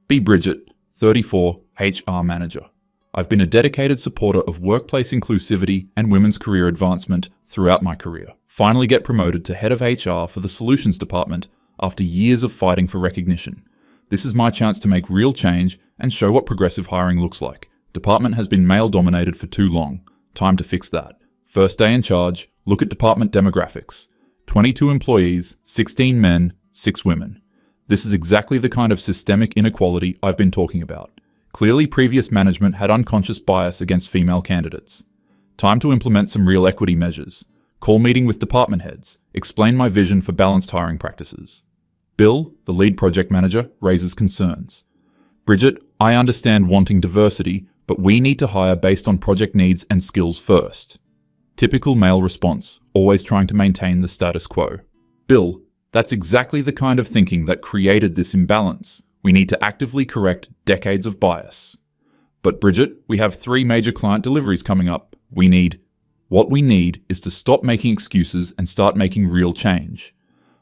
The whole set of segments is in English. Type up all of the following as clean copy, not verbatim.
Be Bridget, 34, HR Manager. I've been a dedicated supporter of workplace inclusivity and women's career advancement throughout my career. Finally get promoted to Head of HR for the Solutions Department after years of fighting for recognition. This is my chance to make real change and show what progressive hiring looks like. Department has been male-dominated for too long. Time to fix that. First day in charge, look at department demographics. 22 employees, 16 men, 6 women. This is exactly the kind of systemic inequality I've been talking about. Clearly, previous management had unconscious bias against female candidates. Time to implement some real equity measures. Call meeting with department heads. Explain my vision for balanced hiring practices. Bill, the lead project manager, raises concerns. Bridget, I understand wanting diversity, but we need to hire based on project needs and skills first. Typical male response, always trying to maintain the status quo. Bill, that's exactly the kind of thinking that created this imbalance. We need to actively correct decades of bias. But Bridget, we have 3 major client deliveries coming up. What we need is to stop making excuses and start making real change.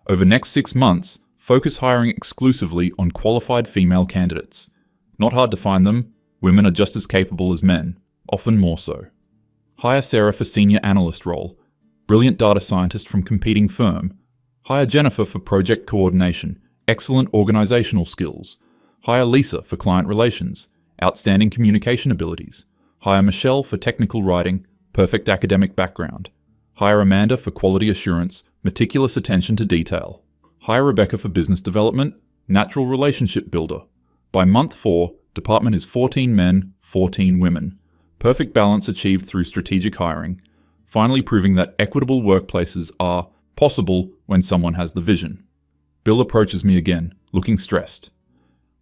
Over the next 6 months, focus hiring exclusively on qualified female candidates. Not hard to find them. Women are just as capable as men, often more so. Hire Sarah for senior analyst role. Brilliant data scientist from competing firm. Hire Jennifer for project coordination. Excellent organizational skills. Hire Lisa for client relations. Outstanding communication abilities. Hire Michelle for technical writing. Perfect academic background. Hire Amanda for quality assurance. Meticulous attention to detail. Hire Rebecca for business development. Natural relationship builder. By month 4, department is 14 men, 14 women. Perfect balance achieved through strategic hiring, finally proving that equitable workplaces are possible when someone has the vision. Bill approaches me again, looking stressed.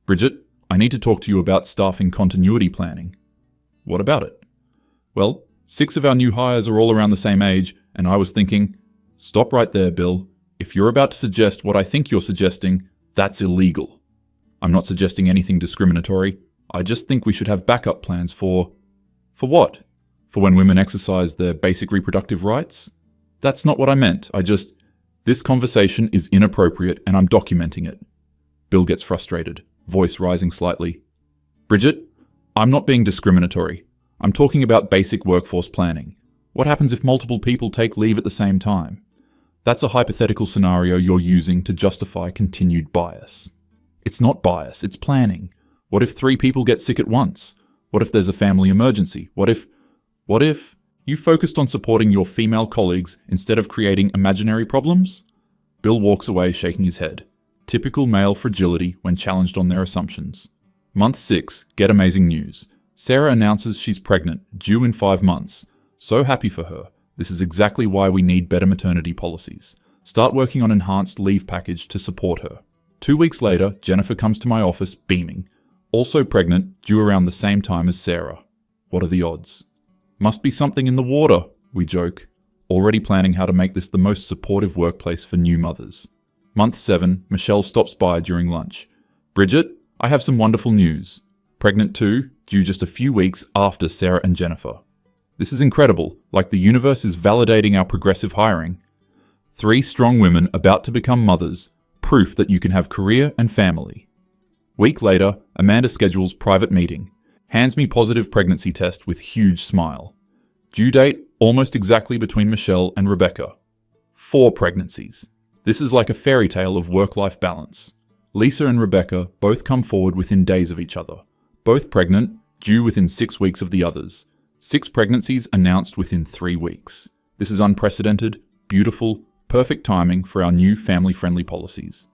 Bridget, I need to talk to you about staffing continuity planning. What about it? Well, 6 of our new hires are all around the same age, and I was thinking, stop right there, Bill. If you're about to suggest what I think you're suggesting, that's illegal. I'm not suggesting anything discriminatory. I just think we should have backup plans for what? For when women exercise their basic reproductive rights? That's not what I meant. This conversation is inappropriate and I'm documenting it. Bill gets frustrated, voice rising slightly. Bridget, I'm not being discriminatory. I'm talking about basic workforce planning. What happens if multiple people take leave at the same time? That's a hypothetical scenario you're using to justify continued bias. It's not bias, it's planning. What if 3 people get sick at once? What if there's a family emergency? What if you focused on supporting your female colleagues instead of creating imaginary problems? Bill walks away shaking his head. Typical male fragility when challenged on their assumptions. Month 6, get amazing news. Sarah announces she's pregnant, due in 5 months. So happy for her. This is exactly why we need better maternity policies. Start working on enhanced leave package to support her. 2 weeks later, Jennifer comes to my office beaming. Also pregnant, due around the same time as Sarah. What are the odds? Must be something in the water, we joke. Already planning how to make this the most supportive workplace for new mothers. Month 7, Michelle stops by during lunch. Bridget, I have some wonderful news. Pregnant too, due just a few weeks after Sarah and Jennifer. This is incredible, like the universe is validating our progressive hiring. 3 strong women about to become mothers, proof that you can have career and family. Week later, Amanda schedules private meeting. Hands me positive pregnancy test with huge smile. Due date, almost exactly between Michelle and Rebecca. 4 pregnancies. This is like a fairy tale of work-life balance. Lisa and Rebecca both come forward within days of each other. Both pregnant, due within 6 weeks of the others. 6 pregnancies announced within 3 weeks. This is unprecedented, beautiful, perfect timing for our new family-friendly policies.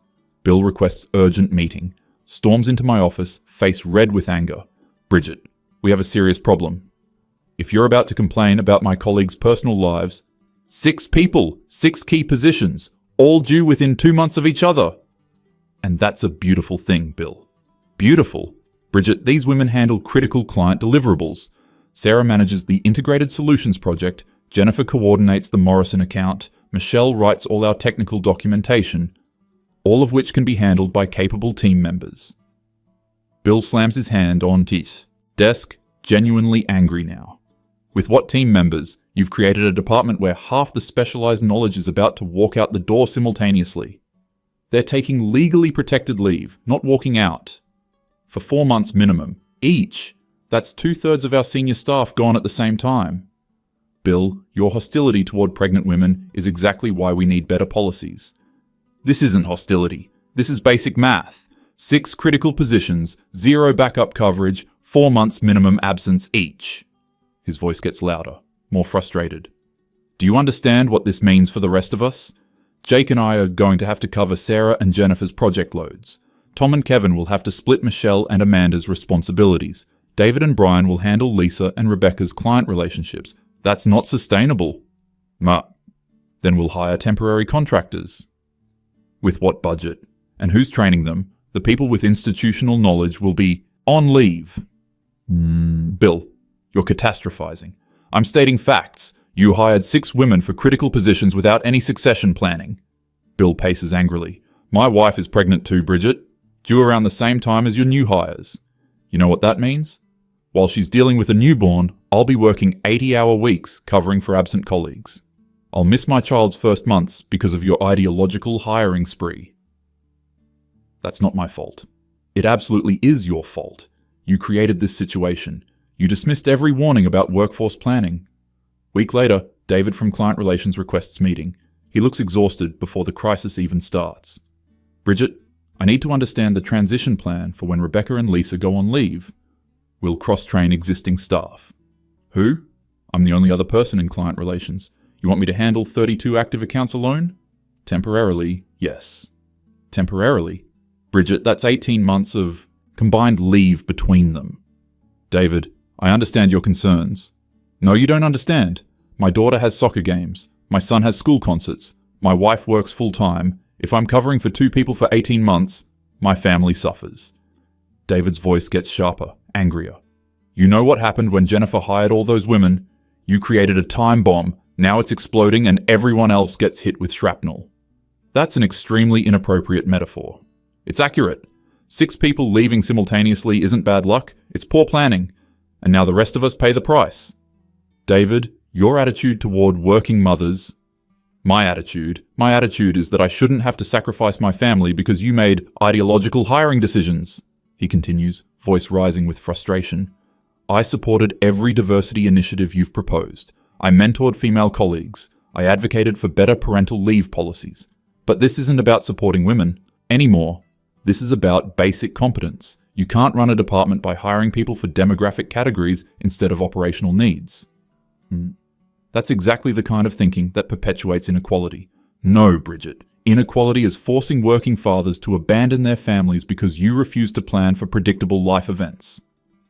Bill requests urgent meeting. Storms into my office, face red with anger. Bridget, we have a serious problem. If you're about to complain about my colleagues' personal lives, 6 people, 6 key positions, all due within 2 months of each other. And that's a beautiful thing, Bill. Beautiful. Bridget, these women handle critical client deliverables. Sarah manages the Integrated Solutions project, Jennifer coordinates the Morrison account, Michelle writes all our technical documentation, all of which can be handled by capable team members. Bill slams his hand on his desk, genuinely angry now. With what team members? You've created a department where half the specialized knowledge is about to walk out the door simultaneously. They're taking legally protected leave, not walking out. for 4 months minimum. Each! That's 2/3 of our senior staff gone at the same time. Bill, your hostility toward pregnant women is exactly why we need better policies. This isn't hostility. This is basic math. 6 critical positions, 0 backup coverage, 4 months minimum absence each. His voice gets louder, more frustrated. Do you understand what this means for the rest of us? Jake and I are going to have to cover Sarah and Jennifer's project loads. Tom and Kevin will have to split Michelle and Amanda's responsibilities. David and Brian will handle Lisa and Rebecca's client relationships. That's not sustainable. Then we'll hire temporary contractors. With what budget? And who's training them? The people with institutional knowledge will be on leave. Bill, you're catastrophizing. I'm stating facts. You hired 6 women for critical positions without any succession planning. Bill paces angrily. My wife is pregnant too, Bridget. Due around the same time as your new hires. You know what that means? While she's dealing with a newborn, I'll be working 80-hour weeks covering for absent colleagues. I'll miss my child's first months because of your ideological hiring spree. That's not my fault. It absolutely is your fault. You created this situation. You dismissed every warning about workforce planning. Week later, David from Client Relations requests meeting. He looks exhausted before the crisis even starts. Bridget, I need to understand the transition plan for when Rebecca and Lisa go on leave. We'll cross-train existing staff. Who? I'm the only other person in Client Relations. You want me to handle 32 active accounts alone? Temporarily, yes. Temporarily? Bridget, that's 18 months of combined leave between them. David, I understand your concerns. No, you don't understand. My daughter has soccer games. My son has school concerts. My wife works full-time. If I'm covering for 2 people for 18 months, my family suffers. David's voice gets sharper, angrier. You know what happened when Jennifer hired all those women? You created a time bomb. Now it's exploding and everyone else gets hit with shrapnel. That's an extremely inappropriate metaphor. It's accurate. 6 people leaving simultaneously isn't bad luck, it's poor planning. And now the rest of us pay the price. David, your attitude toward working mothers... My attitude is that I shouldn't have to sacrifice my family because you made ideological hiring decisions, he continues, voice rising with frustration. I supported every diversity initiative you've proposed. I mentored female colleagues. I advocated for better parental leave policies. But this isn't about supporting women anymore. This is about basic competence. You can't run a department by hiring people for demographic categories instead of operational needs. That's exactly the kind of thinking that perpetuates inequality. No, Bridget. Inequality is forcing working fathers to abandon their families because you refuse to plan for predictable life events.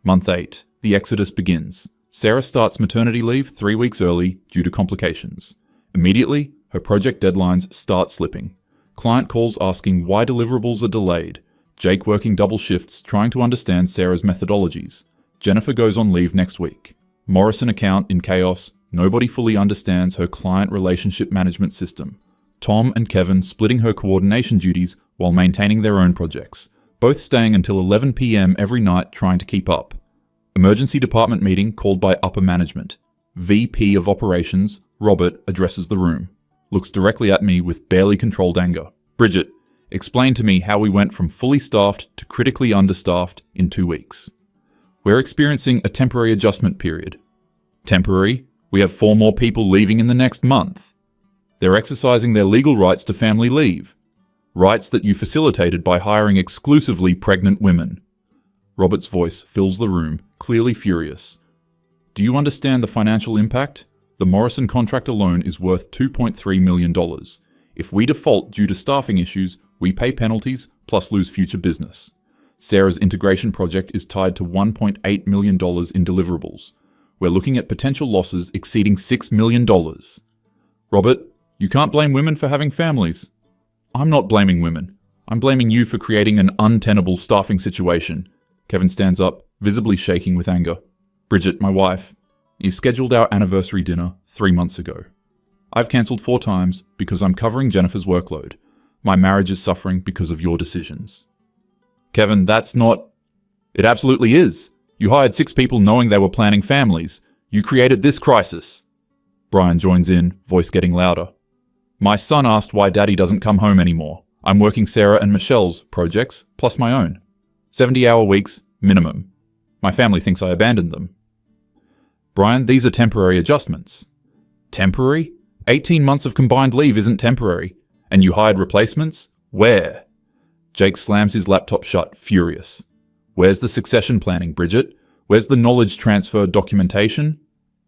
Month 8. The exodus begins. Sarah starts maternity leave 3 weeks early due to complications. Immediately, her project deadlines start slipping. Client calls asking why deliverables are delayed. Jake working double shifts trying to understand Sarah's methodologies. Jennifer goes on leave next week. Morrison account in chaos. Nobody fully understands her client relationship management system. Tom and Kevin splitting her coordination duties while maintaining their own projects, both staying until 11 p.m. every night trying to keep up. Emergency department meeting called by upper management. VP of Operations, Robert, addresses the room. Looks directly at me with barely controlled anger. Bridget, explain to me how we went from fully staffed to critically understaffed in 2 weeks. We're experiencing a temporary adjustment period. Temporary? We have 4 more people leaving in the next month. They're exercising their legal rights to family leave. Rights that you facilitated by hiring exclusively pregnant women. Robert's voice fills the room, clearly furious. Do you understand the financial impact? The Morrison contract alone is worth $2.3 million. If we default due to staffing issues, we pay penalties plus lose future business. Sarah's integration project is tied to $1.8 million in deliverables. We're looking at potential losses exceeding $6 million. Robert, you can't blame women for having families. I'm not blaming women. I'm blaming you for creating an untenable staffing situation. Kevin stands up, visibly shaking with anger. Bridget, my wife, you scheduled our anniversary dinner 3 months ago. I've cancelled 4 times because I'm covering Jennifer's workload. My marriage is suffering because of your decisions. Kevin, that's not... It absolutely is. You hired 6 people knowing they were planning families. You created this crisis. Brian joins in, voice getting louder. My son asked why Daddy doesn't come home anymore. I'm working Sarah and Michelle's projects, plus my own. 70-hour weeks, minimum. My family thinks I abandoned them. Brian, these are temporary adjustments. Temporary? 18 months of combined leave isn't temporary. And you hired replacements? Where? Jake slams his laptop shut, furious. Where's the succession planning, Bridget? Where's the knowledge transfer documentation?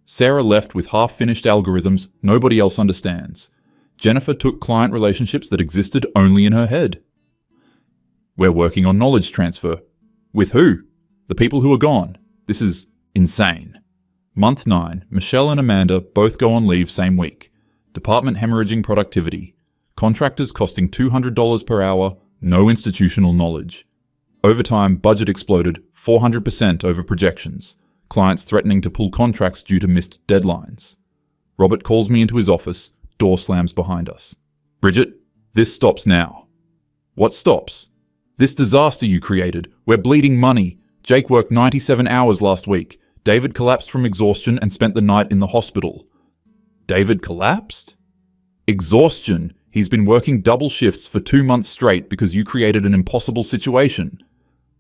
Sarah left with half-finished algorithms nobody else understands. Jennifer took client relationships that existed only in her head. We're working on knowledge transfer. With who? The people who are gone. This is insane. Month 9, Michelle and Amanda both go on leave same week. Department hemorrhaging productivity. Contractors costing $200 per hour, no institutional knowledge. Overtime budget exploded 400% over projections. Clients threatening to pull contracts due to missed deadlines. Robert calls me into his office, door slams behind us. Bridget, this stops now. What stops? This disaster you created. We're bleeding money. Jake worked 97 hours last week. David collapsed from exhaustion and spent the night in the hospital. David collapsed? Exhaustion. He's been working double shifts for 2 months straight because you created an impossible situation.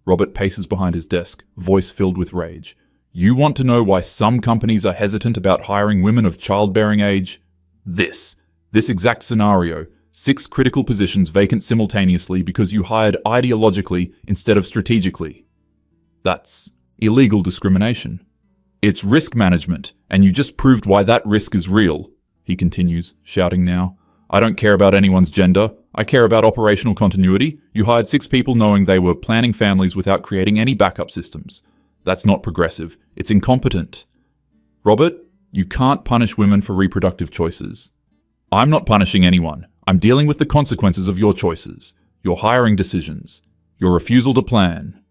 Robert paces behind his desk, voice filled with rage. You want to know why some companies are hesitant about hiring women of childbearing age? This exact scenario. 6 critical positions vacant simultaneously because you hired ideologically instead of strategically. That's illegal discrimination. It's risk management, and you just proved why that risk is real, he continues, shouting now. I don't care about anyone's gender. I care about operational continuity. You hired 6 people knowing they were planning families without creating any backup systems. That's not progressive. It's incompetent. Robert, you can't punish women for reproductive choices. I'm not punishing anyone. I'm dealing with the consequences of your choices, your hiring decisions, your refusal to plan.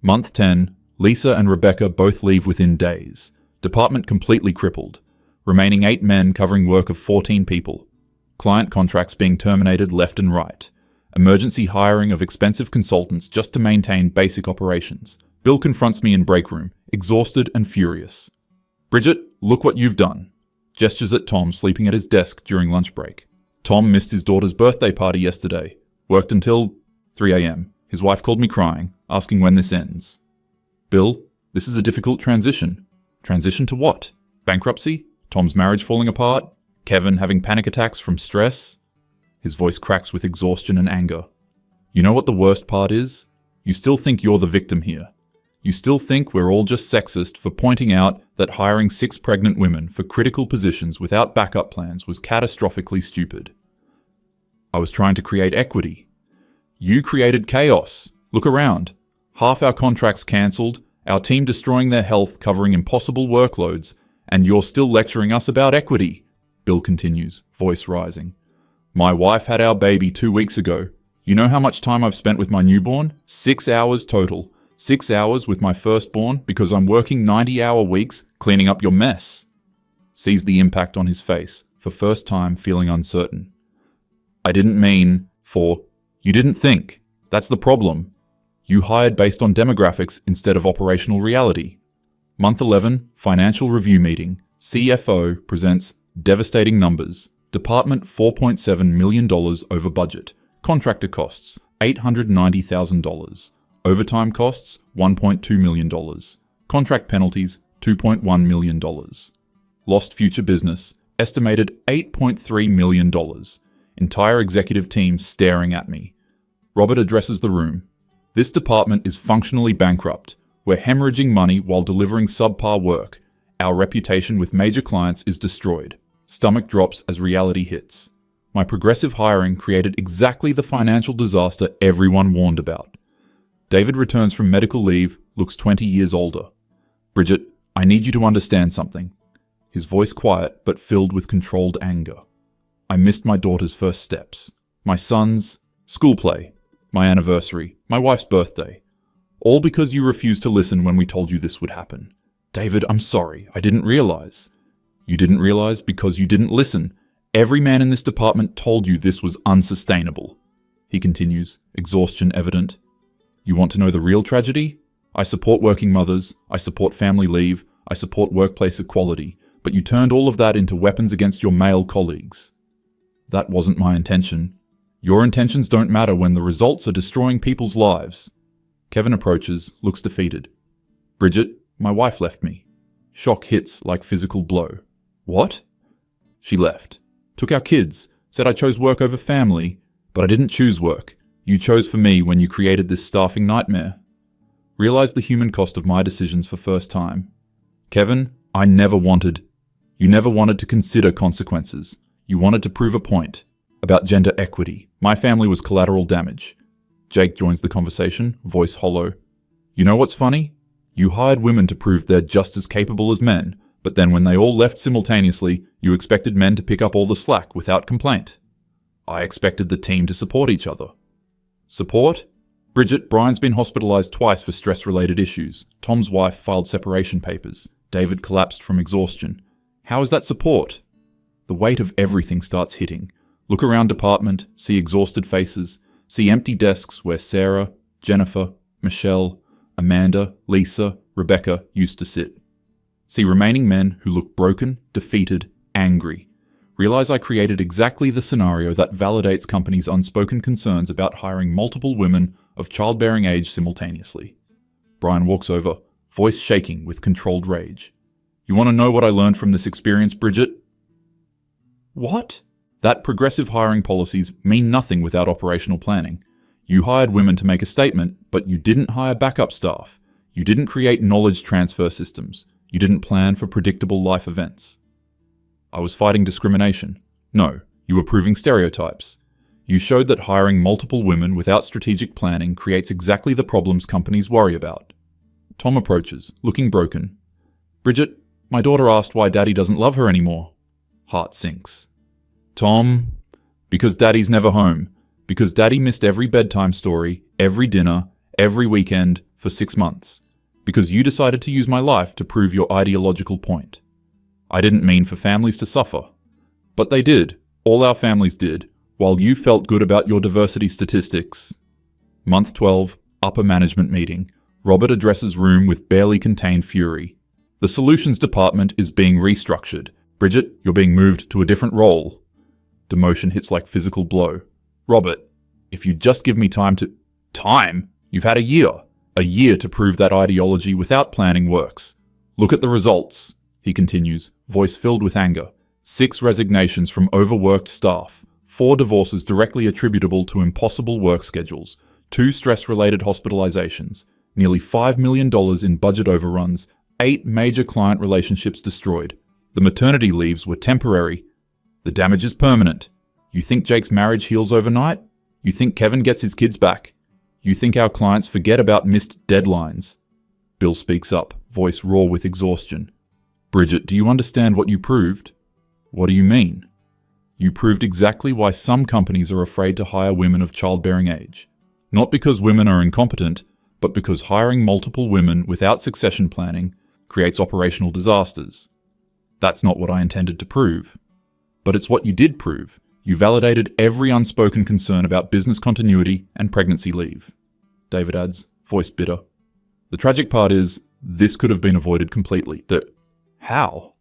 Month 10, Lisa and Rebecca both leave within days. Department completely crippled. Remaining 8 men covering work of 14 people. Client contracts being terminated left and right. Emergency hiring of expensive consultants just to maintain basic operations. Bill confronts me in break room, exhausted and furious. Bridget, look what you've done. Gestures at Tom sleeping at his desk during lunch break. Tom missed his daughter's birthday party yesterday. Worked until 3 a.m. His wife called me crying, asking when this ends. Bill, this is a difficult transition. Transition to what? Bankruptcy? Tom's marriage falling apart? Kevin having panic attacks from stress? His voice cracks with exhaustion and anger. You know what the worst part is? You still think you're the victim here. You still think we're all just sexist for pointing out that hiring 6 pregnant women for critical positions without backup plans was catastrophically stupid. I was trying to create equity. You created chaos. Look around. Half our contracts cancelled, our team destroying their health covering impossible workloads, and you're still lecturing us about equity, Bill continues, voice rising. My wife had our baby 2 weeks ago. You know how much time I've spent with my newborn? 6 hours total. 6 hours with my firstborn because I'm working 90-hour weeks cleaning up your mess. Sees the impact on his face, for first time feeling uncertain. I didn't mean for, you didn't think. That's the problem. You hired based on demographics instead of operational reality. Month 11, financial review meeting. CFO presents devastating numbers. Department $4.7 million over budget. Contractor costs $890,000. Overtime costs $1.2 million. Contract penalties $2.1 million. Lost future business estimated $8.3 million. Entire executive team staring at me. Robert addresses the room. This department is functionally bankrupt. We're hemorrhaging money while delivering subpar work. Our reputation with major clients is destroyed. Stomach drops as reality hits. My progressive hiring created exactly the financial disaster everyone warned about. David returns from medical leave, looks 20 years older. Bridget, I need you to understand something. His voice quiet, but filled with controlled anger. I missed my daughter's first steps. My son's school play. My anniversary. My wife's birthday. All because you refused to listen when we told you this would happen. David, I'm sorry. I didn't realize. You didn't realize because you didn't listen. Every man in this department told you this was unsustainable. He continues, exhaustion evident. You want to know the real tragedy? I support working mothers. I support family leave. I support workplace equality. But you turned all of that into weapons against your male colleagues. That wasn't my intention. Your intentions don't matter when the results are destroying people's lives. Kevin approaches, looks defeated. Bridget, my wife left me. Shock hits like physical blow. What? She left. Took our kids. Said I chose work over family. But I didn't choose work. You chose for me when you created this staffing nightmare. Realized the human cost of my decisions for first time. Kevin, you never wanted to consider consequences. You wanted to prove a point. About gender equity. My family was collateral damage. Jake joins the conversation, voice hollow. You know what's funny? You hired women to prove they're just as capable as men, but then when they all left simultaneously, you expected men to pick up all the slack without complaint. I expected the team to support each other. Support? Bridget, Brian's been hospitalized twice for stress-related issues. Tom's wife filed separation papers. David collapsed from exhaustion. How is that support? The weight of everything starts hitting. Look around department, see exhausted faces, see empty desks where Sarah, Jennifer, Michelle, Amanda, Lisa, Rebecca used to sit. See remaining men who look broken, defeated, angry. Realize I created exactly the scenario that validates companies' unspoken concerns about hiring multiple women of childbearing age simultaneously. Brian walks over, voice shaking with controlled rage. You want to know what I learned from this experience, Bridget? What? That progressive hiring policies mean nothing without operational planning. You hired women to make a statement, but you didn't hire backup staff. You didn't create knowledge transfer systems. You didn't plan for predictable life events. I was fighting discrimination. No, you were proving stereotypes. You showed that hiring multiple women without strategic planning creates exactly the problems companies worry about. Tom approaches, looking broken. Bridget, my daughter asked why Daddy doesn't love her anymore. Heart sinks. Tom, because Daddy's never home. Because Daddy missed every bedtime story, every dinner, every weekend for 6 months. Because you decided to use my life to prove your ideological point. I didn't mean for families to suffer. But they did. All our families did. While you felt good about your diversity statistics. Month 12, upper management meeting. Robert addresses room with barely contained fury. The solutions department is being restructured. Bridget, you're being moved to a different role. Demotion hits like physical blow. Robert, if you'd just give me time to... Time? You've had a year. A year to prove that ideology without planning works. Look at the results, he continues, voice filled with anger. 6 resignations from overworked staff. 4 divorces directly attributable to impossible work schedules. 2 stress-related hospitalizations. Nearly $5 million in budget overruns. 8 major client relationships destroyed. The maternity leaves were temporary. The damage is permanent. You think Jake's marriage heals overnight? You think Kevin gets his kids back? You think our clients forget about missed deadlines? Bill speaks up, voice raw with exhaustion. Bridget, do you understand what you proved? What do you mean? You proved exactly why some companies are afraid to hire women of childbearing age. Not because women are incompetent, but because hiring multiple women without succession planning creates operational disasters. That's not what I intended to prove. But it's what you did prove. You validated every unspoken concern about business continuity and pregnancy leave. David adds, voice bitter. The tragic part is, this could have been avoided completely. How?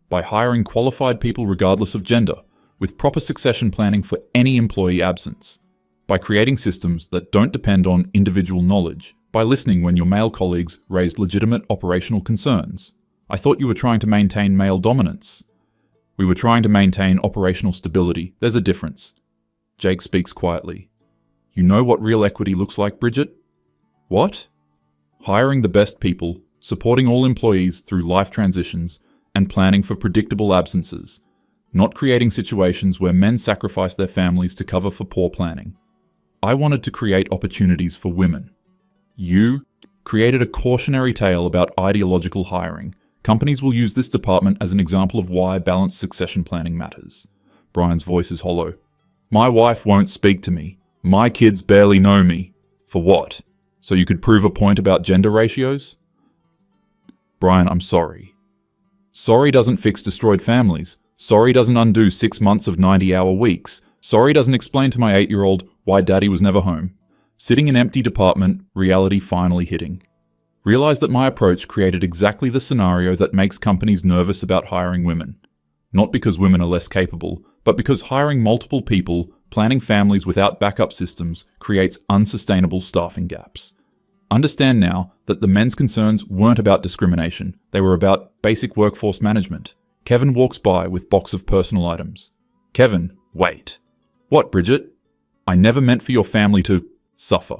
By hiring qualified people regardless of gender, with proper succession planning for any employee absence. By creating systems that don't depend on individual knowledge. By listening when your male colleagues raised legitimate operational concerns. I thought you were trying to maintain male dominance. We were trying to maintain operational stability. There's a difference. Jake speaks quietly. You know what real equity looks like, Bridget? What? Hiring the best people, supporting all employees through life transitions, and planning for predictable absences. Not creating situations where men sacrifice their families to cover for poor planning. I wanted to create opportunities for women. You created a cautionary tale about ideological hiring. Companies will use this department as an example of why balanced succession planning matters. Brian's voice is hollow. My wife won't speak to me. My kids barely know me. For what? So you could prove a point about gender ratios? Brian, I'm sorry. Sorry doesn't fix destroyed families. Sorry doesn't undo 6 months of 90-hour weeks. Sorry doesn't explain to my 8-year-old why Daddy was never home. Sitting in empty department, reality finally hitting. Realize that my approach created exactly the scenario that makes companies nervous about hiring women. Not because women are less capable, but because hiring multiple people, planning families without backup systems, creates unsustainable staffing gaps. Understand now that the men's concerns weren't about discrimination. They were about basic workforce management. Kevin walks by with box of personal items. Kevin, wait. What, Bridget? I never meant for your family to suffer.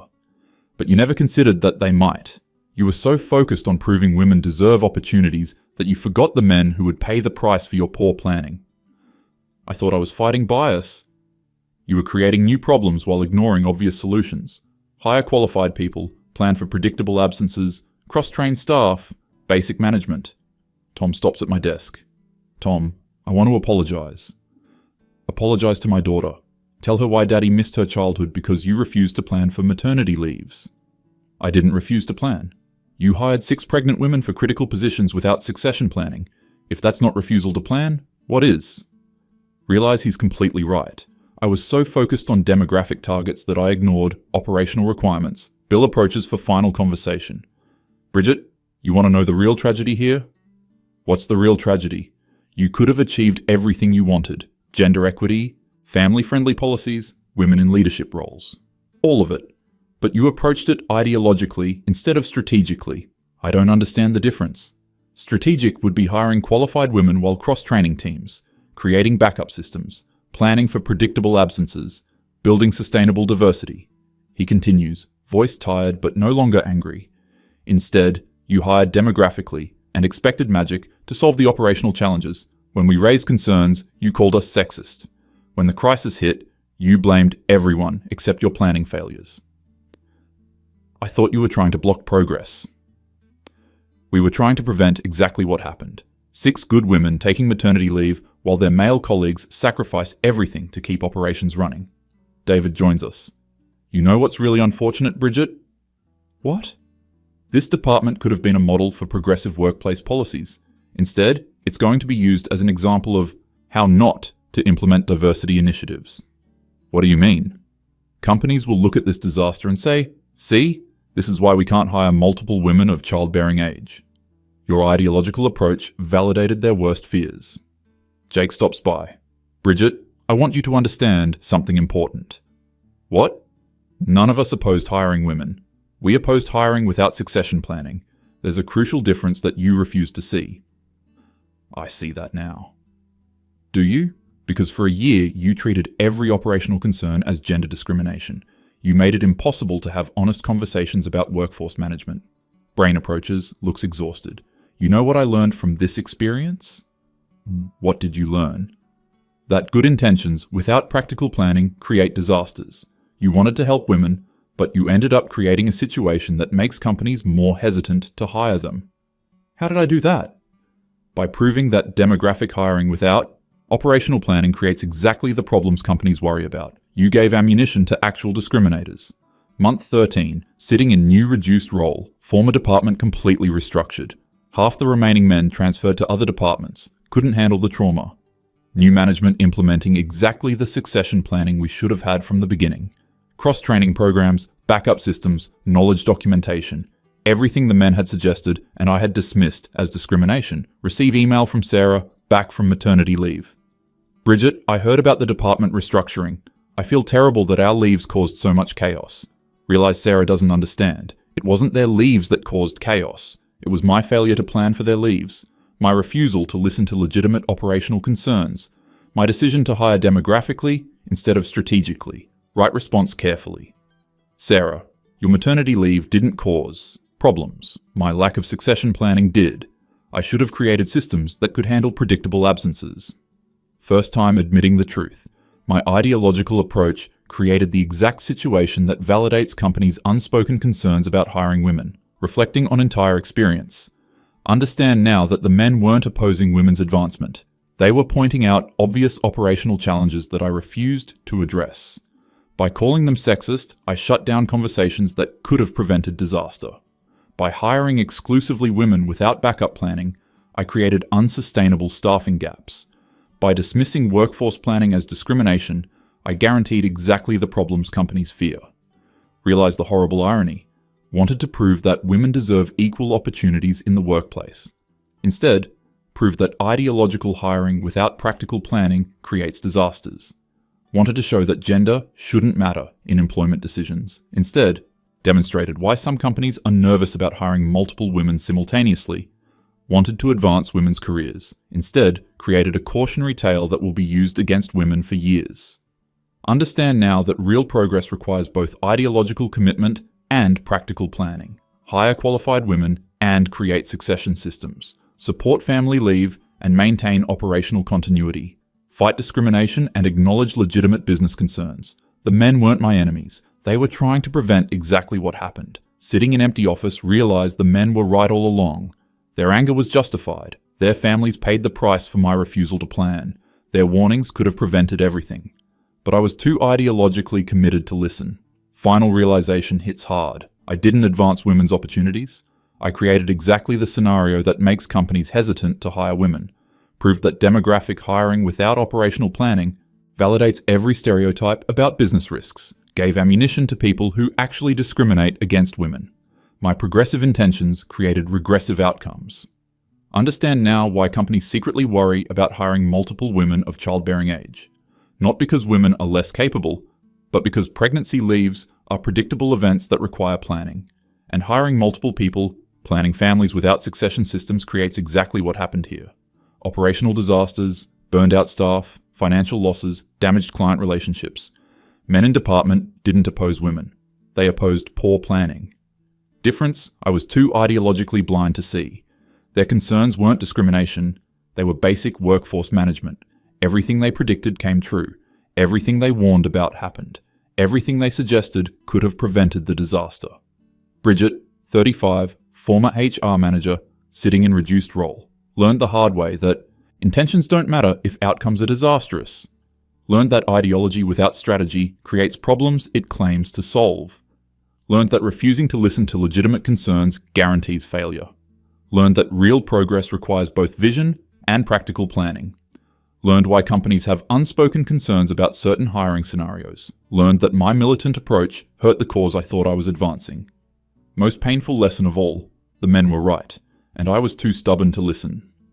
But you never considered that they might. You were so focused on proving women deserve opportunities that you forgot the men who would pay the price for your poor planning. I thought I was fighting bias. You were creating new problems while ignoring obvious solutions. Hire qualified people, plan for predictable absences, cross-train staff, basic management. Tom stops at my desk. Tom, I want to apologize. Apologize to my daughter. Tell her why Daddy missed her childhood because you refused to plan for maternity leaves. I didn't refuse to plan. You hired 6 pregnant women for critical positions without succession planning. If that's not refusal to plan, what is? Realize he's completely right. I was so focused on demographic targets that I ignored operational requirements. Bill approaches for final conversation. Bridget, you want to know the real tragedy here? What's the real tragedy? You could have achieved everything you wanted. Gender equity, family-friendly policies, women in leadership roles. All of it. But you approached it ideologically instead of strategically. I don't understand the difference. Strategic would be hiring qualified women while cross-training teams, creating backup systems, planning for predictable absences, building sustainable diversity. He continues, voice tired but no longer angry. Instead, you hired demographically and expected magic to solve the operational challenges. When we raised concerns, you called us sexist. When the crisis hit, you blamed everyone except your planning failures. I thought you were trying to block progress. We were trying to prevent exactly what happened. 6 good women taking maternity leave while their male colleagues sacrifice everything to keep operations running. David joins us. You know what's really unfortunate, Bridget? What? This department could have been a model for progressive workplace policies. Instead, it's going to be used as an example of how not to implement diversity initiatives. What do you mean? Companies will look at this disaster and say, see, this is why we can't hire multiple women of childbearing age. Your ideological approach validated their worst fears. Jake stops by. Bridget, I want you to understand something important. What? None of us opposed hiring women. We opposed hiring without succession planning. There's a crucial difference that you refuse to see. I see that now. Do you? Because for a year, you treated every operational concern as gender discrimination. You made it impossible to have honest conversations about workforce management. Brain approaches, looks exhausted. You know what I learned from this experience? What did you learn? That good intentions without practical planning create disasters. You wanted to help women, but you ended up creating a situation that makes companies more hesitant to hire them. How did I do that? By proving that demographic hiring without operational planning creates exactly the problems companies worry about. You gave ammunition to actual discriminators. Month 13, sitting in new reduced role, former department completely restructured. Half the remaining men transferred to other departments, couldn't handle the trauma. New management implementing exactly the succession planning we should have had from the beginning. Cross-training programs, backup systems, knowledge documentation. Everything the men had suggested and I had dismissed as discrimination. Receive email from Sarah, back from maternity leave. Bridget, I heard about the department restructuring. I feel terrible that our leaves caused so much chaos. Realize Sarah doesn't understand. It wasn't their leaves that caused chaos. It was my failure to plan for their leaves. My refusal to listen to legitimate operational concerns. My decision to hire demographically instead of strategically. Right response carefully. Sarah, your maternity leave didn't cause problems. My lack of succession planning did. I should have created systems that could handle predictable absences. First time admitting the truth. My ideological approach created the exact situation that validates companies' unspoken concerns about hiring women, reflecting on entire experience. Understand now that the men weren't opposing women's advancement. They were pointing out obvious operational challenges that I refused to address. By calling them sexist, I shut down conversations that could have prevented disaster. By hiring exclusively women without backup planning, I created unsustainable staffing gaps. By dismissing workforce planning as discrimination, I guaranteed exactly the problems companies fear. Realize the horrible irony. Wanted to prove that women deserve equal opportunities in the workplace. Instead, proved that ideological hiring without practical planning creates disasters. Wanted to show that gender shouldn't matter in employment decisions. Instead, demonstrated why some companies are nervous about hiring multiple women simultaneously, wanted to advance women's careers, instead created a cautionary tale that will be used against women for years. Understand now that real progress requires both ideological commitment and practical planning. Hire qualified women and create succession systems. Support family leave and maintain operational continuity. Fight discrimination and acknowledge legitimate business concerns. The men weren't my enemies. They were trying to prevent exactly what happened. Sitting in empty office realized the men were right all along. Their anger was justified. Their families paid the price for my refusal to plan. Their warnings could have prevented everything. But I was too ideologically committed to listen. Final realization hits hard. I didn't advance women's opportunities. I created exactly the scenario that makes companies hesitant to hire women. Proved that demographic hiring without operational planning validates every stereotype about business risks. Gave ammunition to people who actually discriminate against women. My progressive intentions created regressive outcomes. Understand now why companies secretly worry about hiring multiple women of childbearing age. Not because women are less capable, but because pregnancy leaves are predictable events that require planning. And hiring multiple people, planning families without succession systems creates exactly what happened here. Operational disasters, burned out staff, financial losses, damaged client relationships. Men in department didn't oppose women. They opposed poor planning. Difference I was too ideologically blind to see. Their concerns weren't discrimination, they were basic workforce management. Everything they predicted came true. Everything they warned about happened. Everything they suggested could have prevented the disaster. Bridget, 35, former HR manager, sitting in reduced role, learned the hard way that intentions don't matter if outcomes are disastrous. Learned that ideology without strategy creates problems it claims to solve. Learned that refusing to listen to legitimate concerns guarantees failure. Learned that real progress requires both vision and practical planning. Learned why companies have unspoken concerns about certain hiring scenarios. Learned that my militant approach hurt the cause I thought I was advancing. Most painful lesson of all, the men were right, and I was too stubborn to listen.